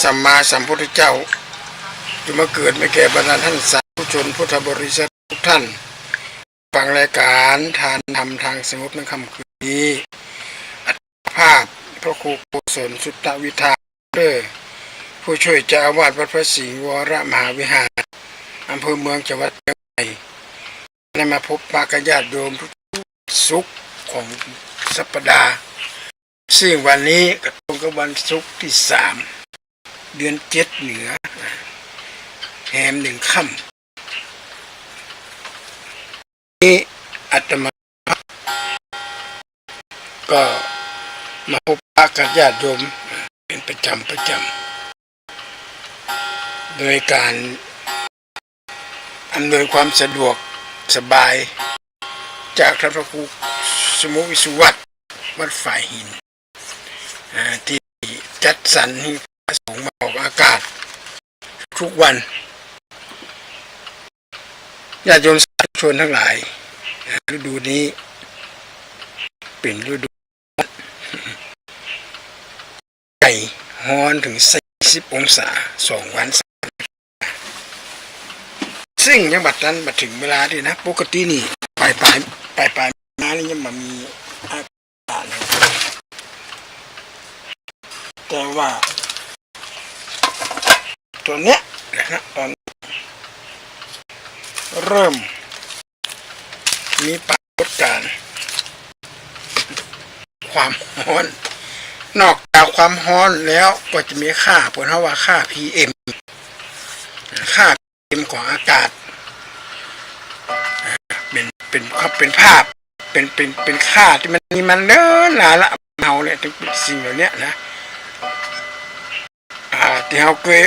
สัมมาสัมพุทธเจ้าจะมาเกิดไม่แก่บรรดาท่านสาธุชนพุทธบริษัททุกท่านฟังรายการทานธรรมทางสงบในค่ำคืนนี้อัตภาพพระครูโกศลสุตตวิทาผู้ช่วยเจ้าอาวาสวัดพระศรีวรมหาวิหารอำเภอเมืองจังหวัดเชียงใหม่ได้มาพบปะกับญาติโยมทุกศุกร์ของสัปดาห์ซึ่งวันนี้ก็ตรงกับวันศุกร์ที่3 เดือน7เหนือแรม1 ค่ำนี้อาตมาก็มาพบปะกับญาติโยมเป็นประจำโดยการอำนวยความสะดวกสบายจากท่านพระครูสมุวิสุวัตวัดฝ่ายหินที่จัดสรรให้พระสงฆ์มาออกอากาศทุกวันญาติโยมสาธุชนทั้งหลายฤดูนี้เป็นฤดูไก่ฮ้อนถึง40 องศา2 วันซึ่งยังบัดนั้นมาถึงเวลาที่นะปกตินี่ปลายน้านี่ยังมีอากาศแต่ว่าตัวเนี้ยนะตอนเริ่มมีปรากฏการณ์ความร้อนนอกจากความร้อนแล้วก็จะมีค่าผลเท่าว่าค่า PM ค่า PM ของอากาศเป็นภาพเป็นค่าที่มันเนิ่นนานละเมาเนี่ยถึงเป็นสิ่งเหล่านี้นะที่เราเคย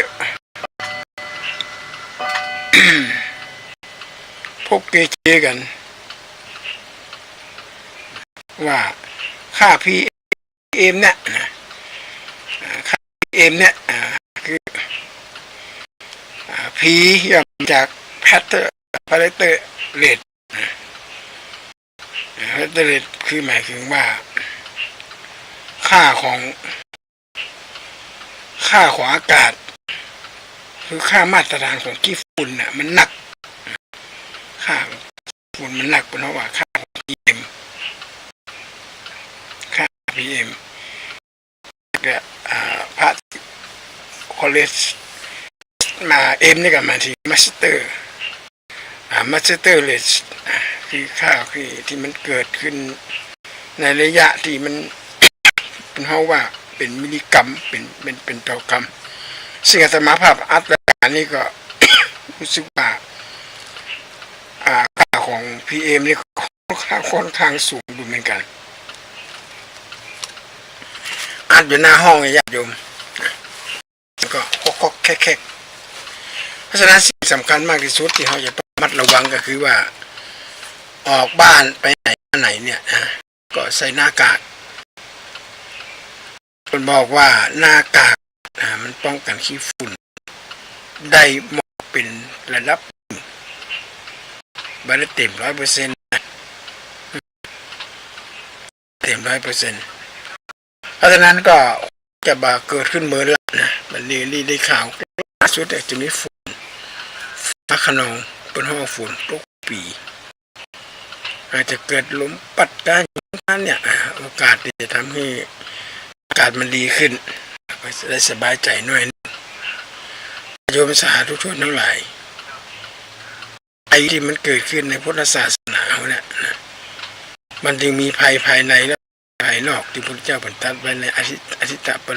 พบเจอกันว่าค่า PM เนี่ยค่า PM เนี่ยคือ P ย่อมาจาก Parietal Rate Parietal Rate คือหมายถึงว่าค่าของอากาศคือค่ามาตรฐานของขี้ฝุ่นน่ะมันหนักค่าฝุ่นมันหนักเพราะว่าค่า PM ก็พาร์ติคอเลสมาMนี่ก็มาที่มาสเตอร์เลสคือค่าคือที่มันเกิดขึ้นในระยะที่มันเป็นเพราะว่าเป็นมิลลิกรัมเป็นต่อกรัมซึ่งอาตมาภาพอัตรานี่ก็ รู้สึกว่าค่าของ PM นี่ค่อนข้างสูงดูเหมือนกันอัดอยู่หน้าห้องญาติโยมก็คอกแคกเพราะฉะนั้นสิ่งสำคัญมากที่สุดที่เราจะต้องระมัดระวังก็คือว่าออกบ้านไปไหนมาไหนเนี่ยก็ใส่หน้ากากคนบอกว่าหน้ากากมันป้องกันขี้ฝุ่นได้เหมาะเป็นระดับไม่ได้เต็ม100%เต็ม100%เพราะฉะนั้นก็จะเกิดขึ้นเมื่อละนะมันนี่ได้ข่าวล่าสุดจะมีฝุ่นฟ้าคะนองเป็นห้องฝุ่นทุกปีอาจจะเกิดลมปัดได้เนี่ยโอกาสที่จะทำให้อากาศมันดีขึ้นได้สบายใจหน่อยโยมสาธุชนทั้งหลายไอ้ที่มันเกิดขึ้นในพุทธศาสนาเนี่ยมันจึงมีภัยภายในและภายนอกที่พระพุทธเจ้าบัญญัติไว้ในอธิตป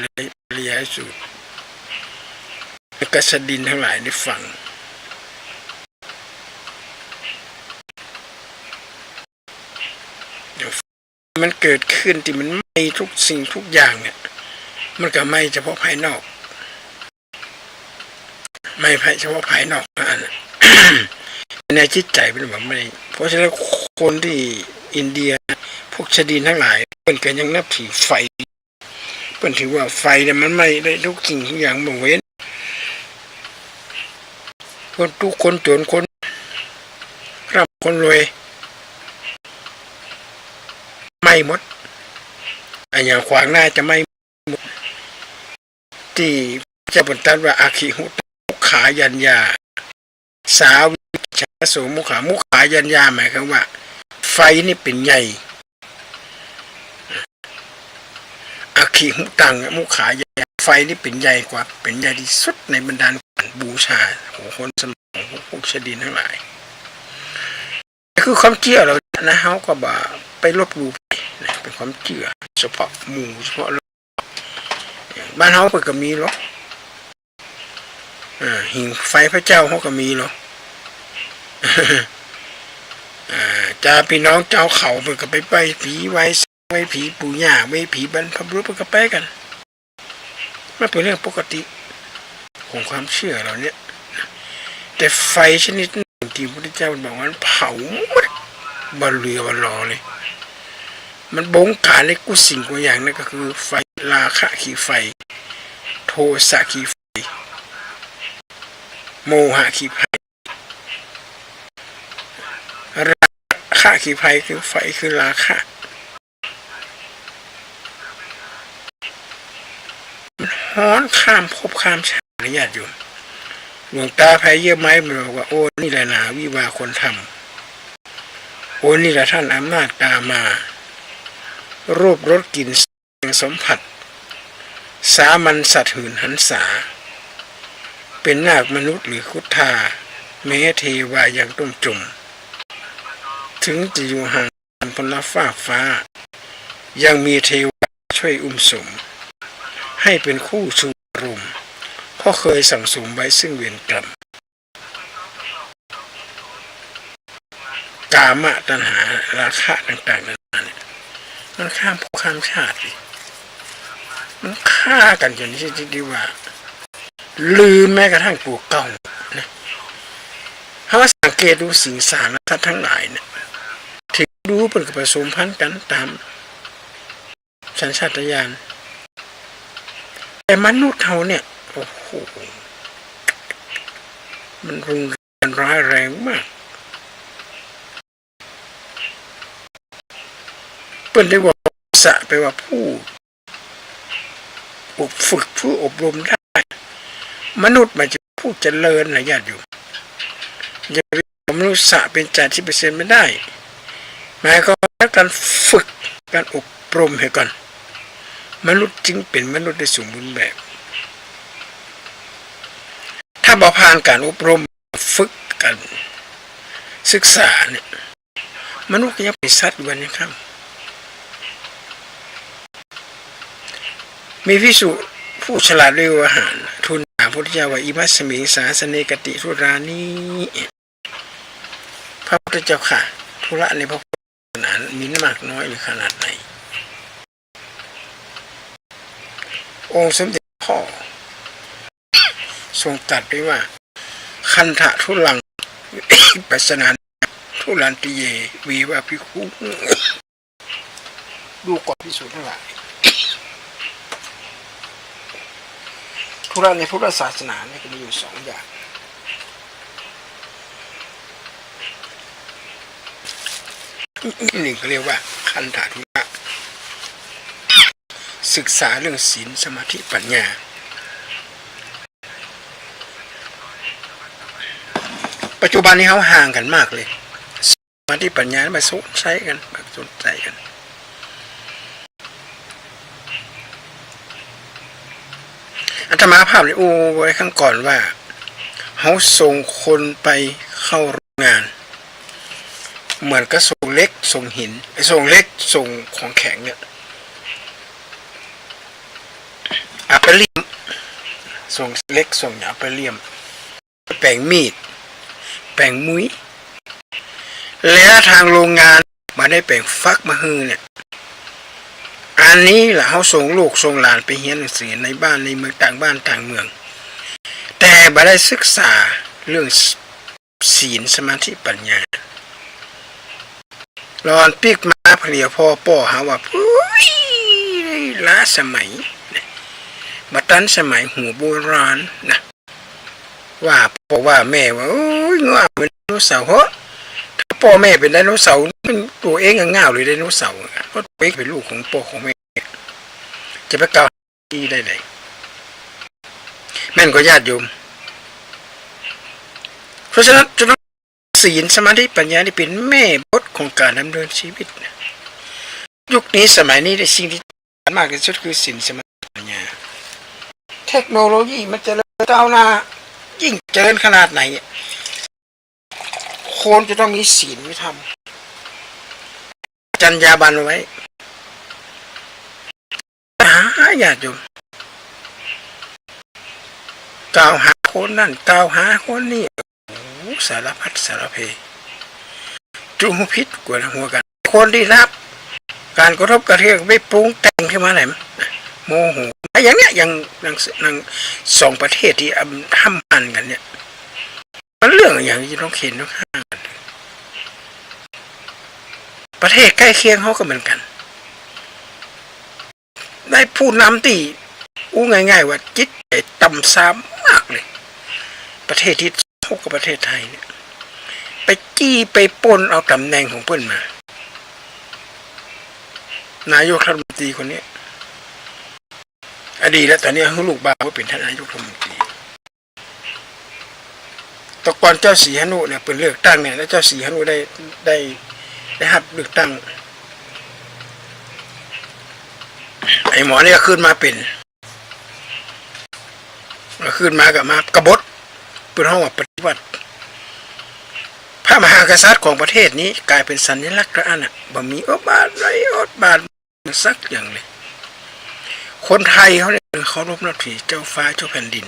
ริยสูตรกษัตริย์ทั้งหลายได้ฟังมันเกิดขึ้นที่มันไหม้ทุกสิ่งทุกอย่างเนี่ยมันก็ไหม้เฉพาะภายนอกไม่เฉพาะภายนอกในจิตใจเป็นแบบไม่เพราะฉะนั้นคนที่อินเดียพวกชดินทั้งหลายเพิ่นก็ยังนับถือไฟเพิ่นถือว่าไฟเนี่ยมันไม่ได้ทุกสิ่งทุกอย่างบ่เว้นคนทุกคนจนคนร่ำคนรวยไม่หมดอย่างขวางหน้าจะไม่หมดที่ จะบรรทัดว่าอาคิหุมุขายัญญาสาวิชาโสมุขายัญญาหมายความว่าไฟนี่เป็นใหญ่อาคิหุตังมุขายัญญาไฟนี่เป็นใหญ่กว่าเป็นใหญ่ที่สุดในบรรดาบูชาของคนสมัยพวกชดินทั้งหลายคือความเชื่อเรานะเขาก็บ่ไปลบหลู่เป็นความเชื่อเฉพาะหมู่เฉพาะบ้านเขาเปิดก็มีหรอกหิ่งไฟพระเจ้าเขาก็มีหรอกจ่าพี่น้องเจ้าเขาเปิดก็ไปผีไว้ผีปู่ย่าไว้ผีบรรพบุรุษเปิดก็ไปกันมันเป็นเรื่องปกติของความเชื่อเราเนี่ยแต่ไฟชนิดหนึ่งที่พระพุทธเจ้าบอกว่าเผาหมดบนเรือบนรอเลยมันบงการในกุสิ่งกุอย่างนั่นก็คือไฟราคะขี่ไฟโทสะขี่ไฟโมหะขี่ไฟราคะขี่ไฟคือไฟคือราคะมันฮ้อนข้ามภพข้ามชาติญาติโยมหลวงตาไพเยี่ยมไม้บอกว่าโอ้นี่แหละนาวิวาคนทำโอ้นี่แหละท่านอำนาจตามารูปรสกลิ่นเสียงสัมผัสสามัญสัตว์หื่นหันษาเป็นนาคมนุษย์หรือคุธาแม้เทวายังต้มจุ่มถึงจะอยู่ห่างพลฟ้ายังมีเทวาช่วยอุ้มสมให้เป็นคู่ชูรุมเพราะเคยสั่งสมไว้ซึ่งเวรกรรมกามะตัณหาราคะต่างๆนั้นมันข้ามภพข้ามชาติมันฆ่ากันจนที่ว่าลืมแม้กระทั่งปู่เก่านะถ้าว่าสังเกตดูสิ่งสารพัดทั้งหลายเนี่ยถึงดูเป็นกับผสมพันธุ์กันตามสัญชาตญาณแต่มนุษย์เขาเนี่ยโอ้โหมันรุนแรงร้ายแรงมากเป็นได้ว่าสะไปว่าผู้ฝึกผู้อบรมได้มนุษย์มันจะผู้เจริญนะญาติโยมอย่าเรียกมนุษย์สะเป็นจ่าที่%ไม่ได้หมายความว่าการฝึกการอบรมให้ก่อนมนุษย์จึงเป็นมนุษย์ได้สมบูรณ์แบบถ้าบ่ผ่านการอบรมฝึกกันศึกษาเนี่ยมนุษย์ก็ยังเป็นสัตว์วันนี้ครับมีภิกษุผู้ฉลาดเร็วอาหารทูลถามพระพุทธเจ้าว่าอิมัสมิงสาสเนกติธุรานี้พระพุทธเจ้าค่ะธุระในพระพุทธศาสนามีมากน้อยหรือขนาดไหนองค์สมเด็จพ่อทรงตรัสไว้ว่าคันธะทุลังปัสสนาทุลันติเยวีวาภิกขุดูก่อนภิกษุทั้งหลายธุระในพุทธศาสนาเนี่ยก็มีอยู่2อย่างหนึ่งก็เรียกว่าคันธะธุระศึกษาเรื่องศีลสมาธิปัญญาปัจจุบันนี้เขาห่างกันมากเลยสมาธิปัญญามาสนใจกันแบบสนใจกันอาตมาภาพเลยไว้ข้างก่อนว่าเขาส่งคนไปเข้าโรงงานเหมือนกับส่งเล็กส่งหินส่งเล็กส่งของแข็งเนี่ยอัปเปอร์เลียมส่งเล็กส่งอัปเปอร์เลียมแปลงมีดแปลงมุ้ยแล้วทางโรงงานมาได้แปลงฟักมาฮือเนี่ยอันนี้แหละเขาส่งลูกส่งหลานไปเรียนหนังสือในบ้านในเมืองต่างบ้านต่างเมืองแต่ไม่ได้ศึกษาเรื่องศีลสมาธิปัญญารอนปีกมาเพลียพ่อป้อหาว่าล้าสมัยมาตันสมัยหัวโบราณนะว่าพ่อว่าแม่ว่าโอ้ยง่าเป็นไดโนเสาร์เหรอถ้าพ่อแม่เป็นไดโนเสาร์ตัวเองง่าเลยไดโนเสาร์เพราะตัวเองเป็นลูกของพ่อของแม่จะไปกล่าวดีได้ไหน แม่นกว่าญาติโยมเพราะฉะนั้นจะต้องศีลสมาธิปัญญาที่เป็นแม่บทของการดำเนินชีวิตยุคนี้สมัยนี้ในสิ่งที่มากที่สุดคือศีลสมาธิปัญญาเทคโนโลยีมันจะก้าวหน้ายิ่งเจริญขนาดไหนคนจะต้องมีศีลมีธรรมจรรยาบรรณไว้หาญาติโยมกล่าวหาคนนั่นกล่าวหาคนนี่สารพัดสารเพจุมพิษกว่าหัวกันคนที่รับการกระทบกระเทือนไม่ปรุงแต่งขึ้นมาไหนโมโหอย่างเนี้ยอย่างสองประเทศที่ทำมันกันเนี่ยมันเรื่องอย่างที่ต้องเข็นต้องห้ามกันประเทศใกล้เคียงเขาก็เหมือนกันได้ผู้นำที่ง่ายๆว่าจิตใจต่ำซ้ำมากเลยประเทศที่เท่ากับประเทศไทยเนี่ยไปจี้ไปปล้นเอาตำแหน่งของเพื่อนมานายกรัฐมนตรีคนนี้อดีตแล้วตอนนี้ลูกบ้าว่าเป็นท่านนายกรัฐมนตรีตะกอนเจ้าศรีหนุเนี่ยเป็นเลือกตั้งเนี่ยแล้วเจ้าศรีหนุได้หัดเลือกตั้งไอ้หมอเนี่ยขึ้นมาเป็นขึ้นมากับมากบฏเป็นห้องปฏิวัติพระมหากษัตริย์ของประเทศนี้กลายเป็นสัญลักษณ์อันน่ะบ่มีอบาทไรอบาทสักอย่างเลยคนไทยเขาเนี่ยเขารบนับถือเจ้าฟ้าเจ้าแผ่นดิน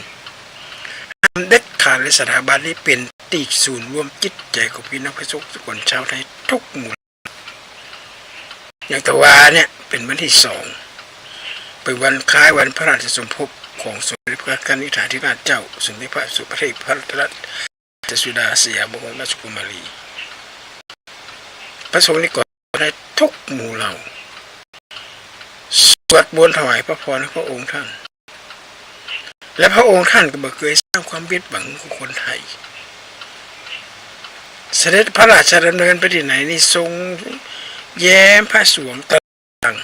เด็ดขาดเลยสถาบันนี้เป็นตีศูนย์รวมจิตใจของพี่น้องประชาชนชาวไทยทุกหมู่อย่างตะวาเนี่ยเป็นวันที่2เป็นวันคล้ายวันพระราชสมภพของสมเด็จพระกนิษฐาธิราชเจ้าสมเด็จพระสุประเทศพระรัตนสุดาสยามบรมราชกุมารีพระสงฆ์นี่ก่อนได้ทุกหมู่เหล่าสวดมนต์ถวายพระพรให้พระองค์ท่านและพระองค์ท่านก็บ่เคยสร้างความเบียดบังของคนไทยเสด็จพระราชดำเนินไปที่ไหนนี่ทรงแย้มพระสวงต่าง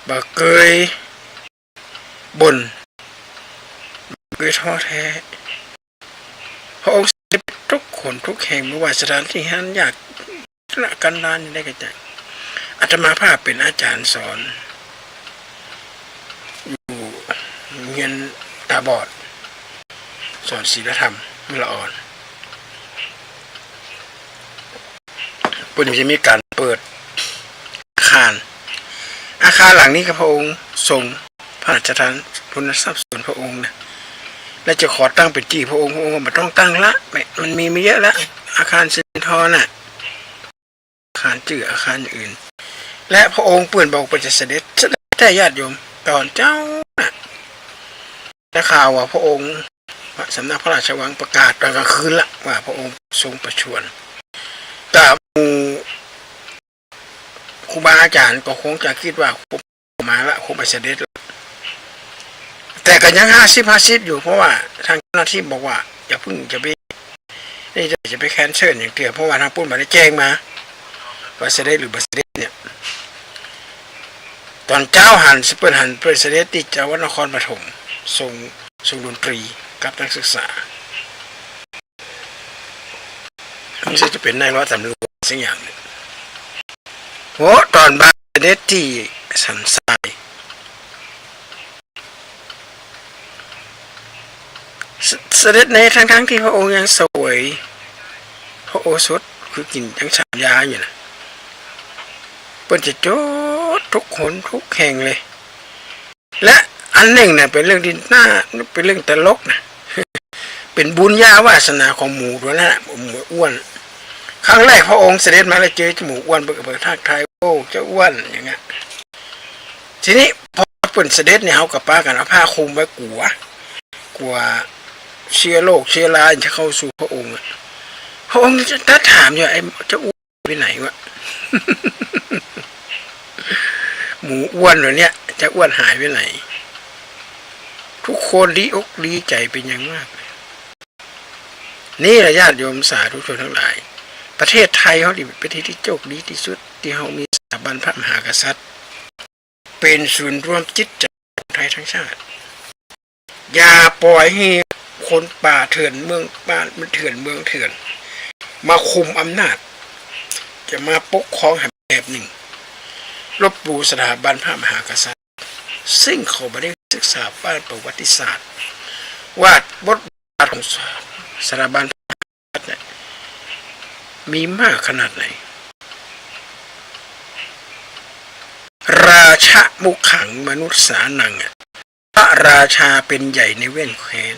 บ่เคยบ่นบ่เคยท้อแท้พระองค์เสด็จทุกคนทุกแห่งไม่ว่าสถานที่นั้นยากกันดารได้กระจายอาตมาภาพเป็นอาจารย์สอนอยู่เรียนตาบอดสอนศีลธรรมเมื่อละอ่อนปุ่นจะมีการเปิดอาคารหลังนี้กับพระองค์ทรงพระราชทานทุนทรัพย์ส่วนพระองค์นะและจะขอตั้งเป็นที่พระองค์มันต้องตั้งละมันมีไม่เยอะละอาคารสินทรน่ะอาคารจื่ออาคารอื่นและพระองค์เปื่อนบอกว่าจะเสด็จแต่ญาติโยมตอนเจ้าได้ข่าวว่าพระองค์สำนักพระราชวังประกาศตอนกลางคืนละว่าพระองค์ทรงประชวรแต่ครูบาอาจารย์ก็คงจะคิดว่ามาละคงไปเสด็จแต่ก็ยัง50-50อยู่เพราะว่าทางเจ้าหน้าที่บอกว่าอย่าเพิ่งจะไปแคนเซิลอย่างเดียวเพราะว่าทางปุ้นมาได้แจ้งมาว่าเสด็จหรือบ่เสด็จเนี่ยตอนเจ้าหันเปิดเสด็จที่จังหวัดนครปฐมทรงดนตรีกับนักศึกษาไม่ใช่จะเป็นนายร้อยตำรวจสักอย่างโอ้ตอนบ้านเสด็จที่สันทรายเสด็จในทั้งที่พระองค์ยังสวยพระโอสถคือกินทั้ง3 ยาอยู่นะเปิดจะโจทย์ทุกคนทุกแห่งเลยและอันหนึ่งเนี่ยเป็นเรื่องที่น่าเป็นเรื่องตลกนะเป็นบุญญาวาสนาของหมูตัวนั้นหมูอ้วนครั้งแรกพระองค์เสด็จมาแล้วเจอหมูอ้วนเบิกทักทายโอ้เจ้าอ้วนอย่างเงี้ยทีนี้พอเปิดเสด็จเนี่ยเขากับป้ากันเอาผ้าคลุมไว้กลัวเชื้อโรคเชื้อราจะเข้าสู่พระองค์พระองค์จะถามอยู่ไอ้เจ้าอ้วนไปไหนวะ หมูอ้วนตัวเนี้ยจะอ้วนหายไปไหนทุกคนดีอกดีใจเป็นอย่างมากนี่แหละญาติโยมสาธุชนทั้งหลายประเทศไทยเขาเป็นประเทศที่โชคดีที่สุดที่เขามีสถาบันพระมหากษัตริย์เป็นศูนย์รวมจิตใจไทยทั้งชาติ อย่าปล่อยให้คนป่าเถื่อนเมืองป่ามันเถื่อนเมืองเถื่อนมาคุมอำนาจจะมาปกครองแบบหนึ่งลบหลู่สถาบันพระมหากษัตริย์ซึ่งเขาไม่ได้ศึกษาบ้านประวัติศาสตร์ว่าบทบาทของสถาบันมีมากขนาดไหนราชะมุขังมนุษย์สานังพระราชาเป็นใหญ่ในเว้นแคว้น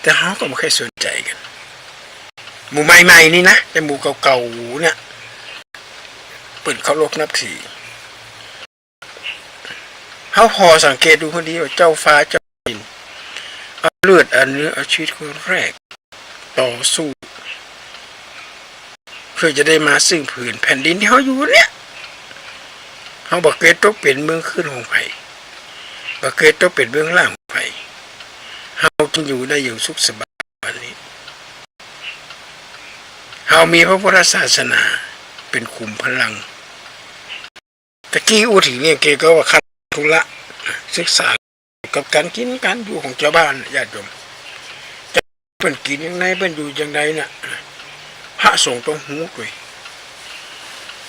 แต่เขาก็ไม่เคยสนใจกันหมู่ใหม่ๆนี่นะแต่หมู่เก่าๆเนี่ยเปิดเขาลบนับถือเขาพอสังเกตดูคนดีว่าเจ้าฟ้าเจ้าดินเอาเลือดอันเนื้อเอาชีวิตคนแรกต่อสู้เพื่อจะได้มาซึ่งผืนแผ่นดินที่เขาอยู่เนี่ยเขาบอกเกิดต้องเป็นเมืองขึ้นของไผ่บอกเกิดต้องเป็นเมืองล่างของไผ่เขาจึงอยู่ได้อย่างสุขสบายวันนี้เขามีพระพุทธศาสนาเป็นขุมพลังตะกี้อุทิศเนี่ยเกก็ว่าคัดธุระศึกษากับการกินการอยู่ของชาวบ้านญาติโยมจะเป็นกินยังไงเป็นอยู่ยังไงเนี่ยพระสงฆ์ต้องหูด้วย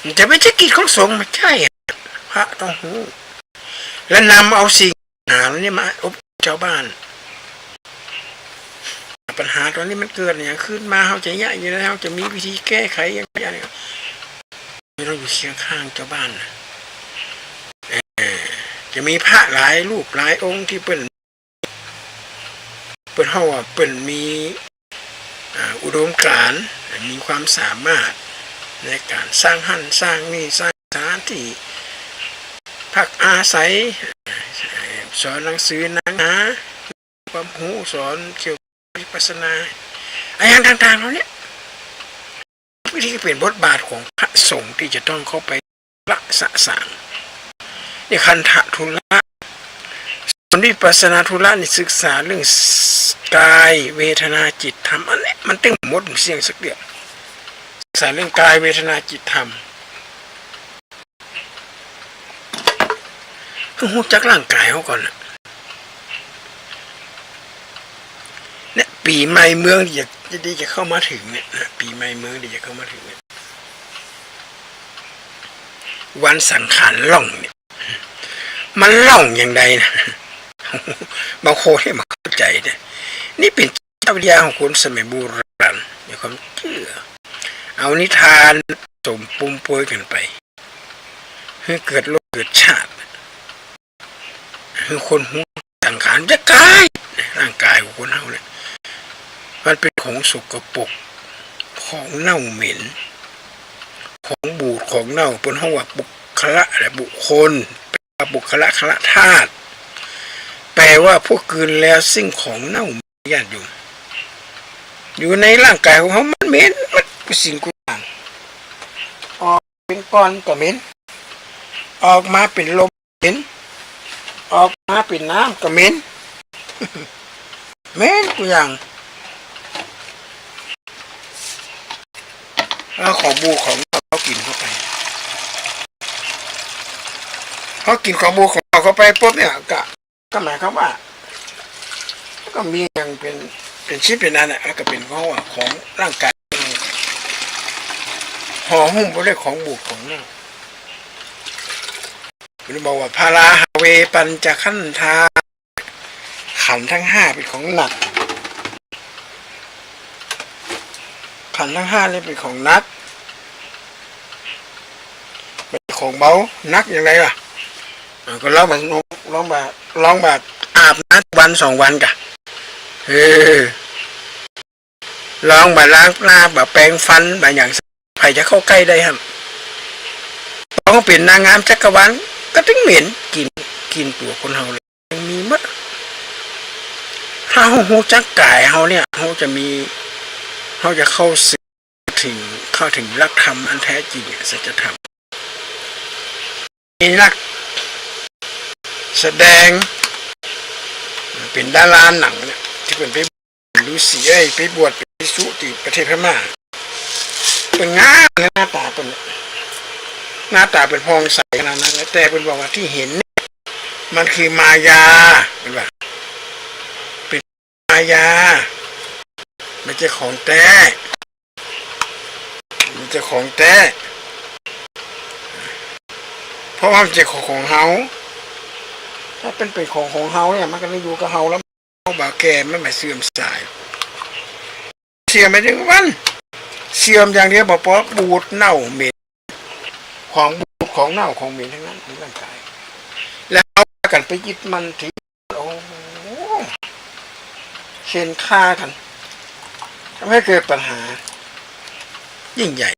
มันจะไม่ใช่กิจของสงฆ์ไม่ใช่พระต้องหูและนำเอาสิ่งหาเนี่ยมาอบชาวบ้านปัญหาตอนนี้มันเกิดอย่างขึ้นมาเขาจะแย่อยู่แล้วเขาจะมีวิธีแก้ไขอย่างไรไม่ต้องอยู่เคียงข้างชาวบ้านจะมีพระหลายรูปหลายองค์ที่เป็นเขาว่าเป็นมีอุดมการณ์มีความสามารถในการสร้างหั่นสร้างนี่สร้างสถานที่พักอาศัยสอนหนังสือหนังหาความรู้สอนเกี่ยวกับวิปัสสนาอะไรต่างๆเหล่านี้วิธีเปลี่ยนบทบาทของพระสงฆ์ที่จะต้องเข้าไปละสะสางนี่คันธทุระส่วนวิปัสสนาธุระนี่ศึกษาเรื่องกายเวทนาจิตธรรมอันนี้มันตึงหมดเสียงสักเดียวศึกษาเรื่องกายเวทนาจิตธรรมคือหูจักร่างกายเขาก่อนเนี่ยปีใหม่เมืองที่จะเข้ามาถึงเนี่ยปีใหม่เมืองที่จะเข้ามาถึงเนี่ยวันสังขารล่องเนี่ยมันล่องอย่างใดนะบางคนให้มาเข้าใจเนี่ยนี่เป็นเจ้าวิทยาของคนสมัยโบราณมีความเชื่อเอานิทานสมปุ่มป่วยกันไปให้เกิดโลกเกิดชาติคือคนหูสังขารจะกายร่างกายของคนเฮาเนี่ยมันเป็นของสกปรกของเน่าเหม็นของบูดของเน่าเป็นห้องว่าบุคละและบุคคลบุคละคละธาตุแปลว่าพวกคืนแล้วสิ่งของเน่าญาติอยู่ในร่างกายของเขามันเหม็นมันสิ่งกุศลออกเป็นก้อนก็เหม็นออกมาเป็นลมเหม็นออกมาเป็นน้ำก็เหม็นเหม็นกูอย่างแล้วของบูของเขากินเข้าไปเขากินของบูของเขาเข้าไปปุ๊บเนี่ยก็หมายความว่าก็มีอย่างเป็นชิ้นเป็นอันก็เป็นของร่างกายห่อหุ้มไปด้วยของบูดของเน่าหรือบอกว่าพาราหาเวปัญจขันธาขันธ์ทั้งห้าเป็นของหนักขันธ์ทั้งห้านี่เป็นของนักเป็นของเบานักอย่างไรล่ะก็ลองแบบอาบน้ำวัน2 วันกะลองแบบล้างหน้าแบบแปรงฟันแบบอย่างใครจะเข้าใกล้ได้ครับต้องเปลี่ยนนางงามจักรวาลก็ถึงเหม็นกินตัวคนเฮาเลยมีมัดถ้าหูจักกายเฮาเนี่ยเฮาจะเข้าถึงหลักธรรมอันแท้จริงสัจธรรมมีนักแสดงเป็นดาราหนังเนี่ยที่เป็นไปฤาษีไปบวชเป็นภิกษุที่ประเทศพม่าเป็นงามหน้าตาเป็น หน้าตาเป็นพองใสขนาดนั้นแต่เป็นบอกว่าที่เห็นมันคือมายาเป็นว่าเป็นมายาไม่ใช่ของแท้มันจะของแท้เพราะว่ามันจะของเฮาถ้าเป็นของเฮาเนี่ยมันก็ต้องอยู่กับเฮาแล้วเฮาบ่าแก่ไม่เสื่อมสายเสื่อมไปถึงวันเสื่อมอย่างเดียวบอกว่าบูดเน่าเหม็นของบูดของเน่าของเหม็นทั้งนั้นในร่างกายแล้วเอากันไปยึดมันถือโอ้เข็นฆ่ากันทำให้เกิดปัญหายิ่งใหญ่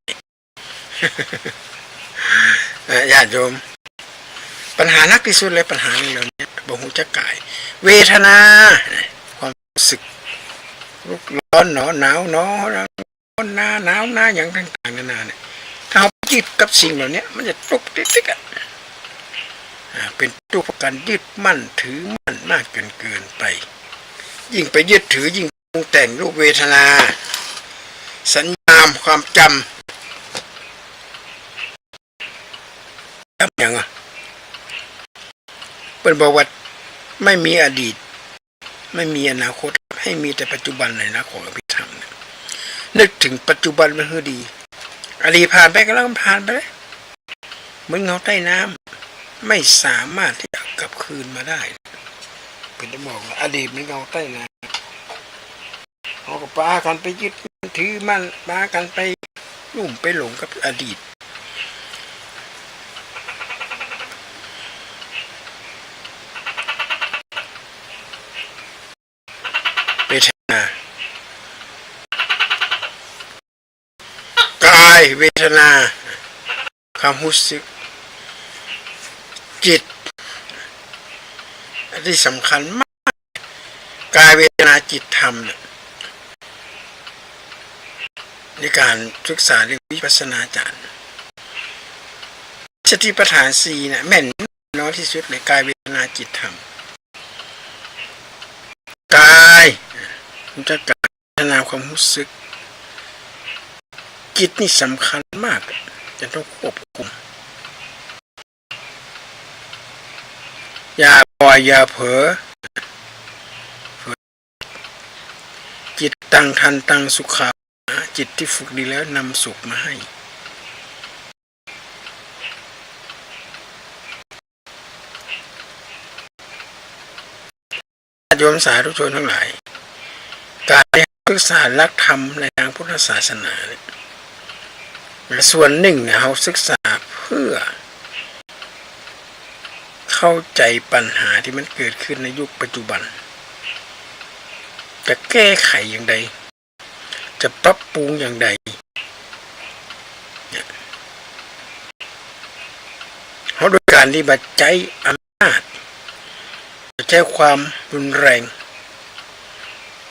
ญาติโยมปัญหานักที่สุดเลยปัญหาในเราเนี่ยบ่หูจักกายเวทนาความรู้สึกร้อนหนาวหนาวร้อนหนาวอย่างต่างๆนานาเนี่ยถ้าเรายึดกับสิ่งเหล่านี้มันจะตุกติกอ่ะเป็นตัวประกันยึดมั่นถือมั่นมากเกินไปยิ่งไปยึดถือยิ่งปรุงแต่งรูปเวทนาสัญญาความจำอย่างเป็นบอกว่าไม่มีอดีตไม่มีอนาคตให้มีแต่ปัจจุบันในนะของอภิธรรมนึกถึงปัจจุบันมันคือดีอดีตผ่านไปก็แล้วผ่านไปเลยเหมือนเงาใต้น้ำไม่สามารถที่จะกลับคืนมาได้เป็นจะบอกว่าอดีตมันเงาใต้น้ำเขาก็ปากันไปยึดถือมันปากันไปลุ่มไปหลงกับอดีตเวทนากายเวทนาความรู้สึกจิตที่สำคัญมากกายเวทนาจิตธรรมเนี่ยในการศึกษาเรื่องวิปัสสนาจารย์สติปัฏฐานสี่เนี่ยแม่นน้อยที่สุดในกายเวทนาจิตธรรมกายมันจะกายเวทนาความรู้สึกจิตนี่สำคัญมากจะต้องควบคุมอย่าปล่อยอย่าเผลอจิตตั้งทันตั้งสุขาจิตที่ฝึกดีแล้วนำสุขมาให้โยมสาธุชนทั้งหลายการศึกษาหลักธรรมในทางพุทธศาสนาเนี่ยส่วนหนึ่งเราศึกษาเพื่อเข้าใจปัญหาที่มันเกิดขึ้นในยุคปัจจุบันจะแก้ไขอย่างใดจะปรับปรุงอย่างใดเพราะโดยการที่บัดใจอำนาจใช้ความรุนแรง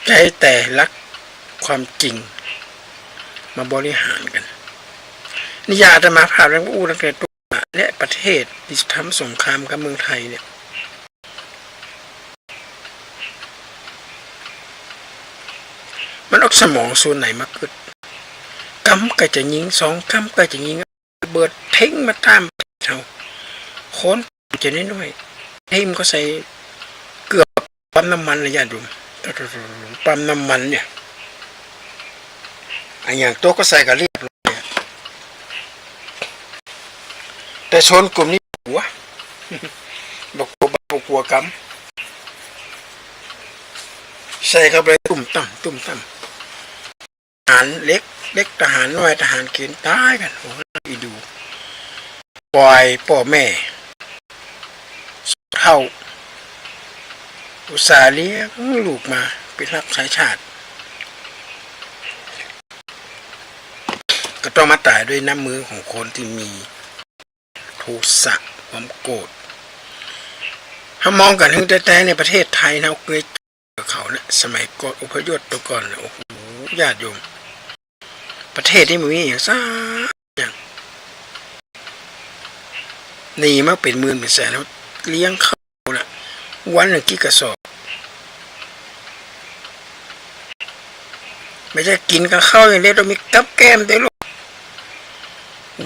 ใช้แต่ลักความจริงมาบริหารกันนิยายอาตมาภาพแรงอู้ตั้งแต่ตัวและประเทศที่ทำสงครามกับเมืองไทยเนี่ยมันออกสมองส่วนไหนมาเกิดกำก็จะยิงสองกำก็จะยิงเบิดเท่งมาตามเท่าโค้นจะน้อยๆให้มันก็ใส่เกือบปั๊มน้ำมันระยะดูปั๊มน้ำมันเนี่ยอันอย่างตัวก็ใส่กระเรียบเลยแต่ชนกลุ่มนี้หัวบอกกลัวกำใส่เข้าไปตุ่มต่ำทหารเล็กทหารน้อยทหารเกณฑ์ตายกันโอ้ยดูปล่อยพ่อแม่เท่าอุตส่าห์เลี้ยงลูกมาเป็นรับสายชาติก็ต้องมาตายด้วยน้ำมือของคนที่มีโทสะความโกรธถ้ามองกันถึงแต่ในประเทศไทยเราเคยกับเขาเนี่ยสมัยก่อนอพยพตัวก่อนโอ้โหญาติโยมประเทศที่มีอย่างซ่าอย่างหนีมาเป็นหมื่นเป็นแสนแล้วเลี้ยงเขาน่ะวันหนึ่งกี่กระสอบไม่ใช่กินกับข้าวอย่างเดียวต้องมีกับแก้มด้วยลูก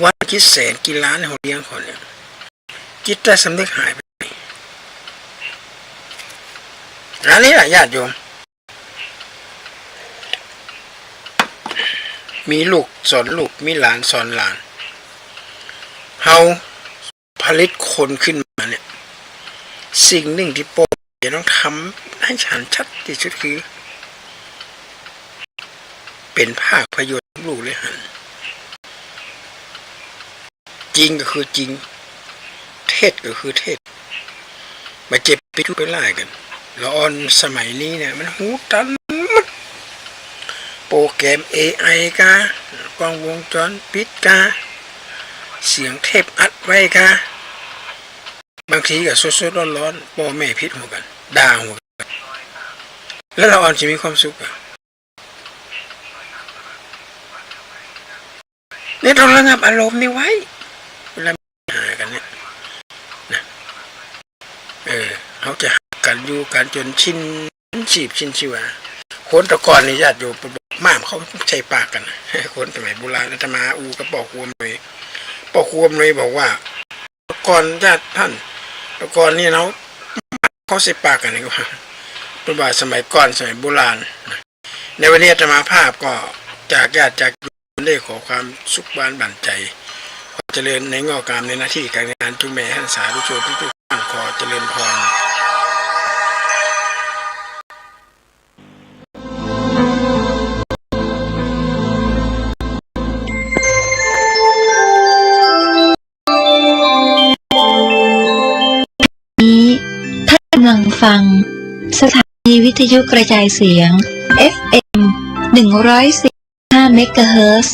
วันคิดแสนกี่ล้านเขาเลี้ยงเขาเนี่ยจิตใต้สำนึกหายไปอันนี้แหละญาติโยมมีลูกสอนลูกมีหลานสอนหลานเฮาผลิตคนขึ้นมาเนี่ยสิ่งหนึ่งที่โปรจะต้องทำให้ฉันชัดที่สุดคือเป็นภาคประโยชน์ลูกเลยหันจริงก็คือจริงเทศก็คือเทศมาเจ็บไปทุกไปไล่กันละออนสมัยนี้เนี่ยมันหูตันโปรแกรม AI กากล้องวงจรปิดกาเสียงเทปอัดไว้กาบางทีก็สดๆร้อนๆพ่อแม่พิษหัวกันด่าหัวกันแล้วละออนจะมีความสุขเนี่ยต้องระงับอารมณ์นี่ไว้เวลาหากันเนี่ยนะเขาจะหากันอยู่กันจนชินชีพชินชีวาคนตะกอนนี่ญาติโยมม่ามเขาใช้ปากกันคนสมัยโบราณอาตมาอูกับปอกควมเลยบอกว่าตะกอนญาติท่านตะกอนนี่เขาใช้ปากกันนี่ว่าเป็นว่าสมัยก่อนสมัยโบราณในวันนี้อาตมาภาพก็จากญาติจากได้ขอความสุขบานบั่นใจขอเจริญในงอกามในหน้าที่การงานทุกแม่หันสาธุชนทุกท่านขอเจริญพรนี้ท่านกำลังฟังสถานีวิทยุกระจายเสียง FM 105 เมกะเฮิรตซ์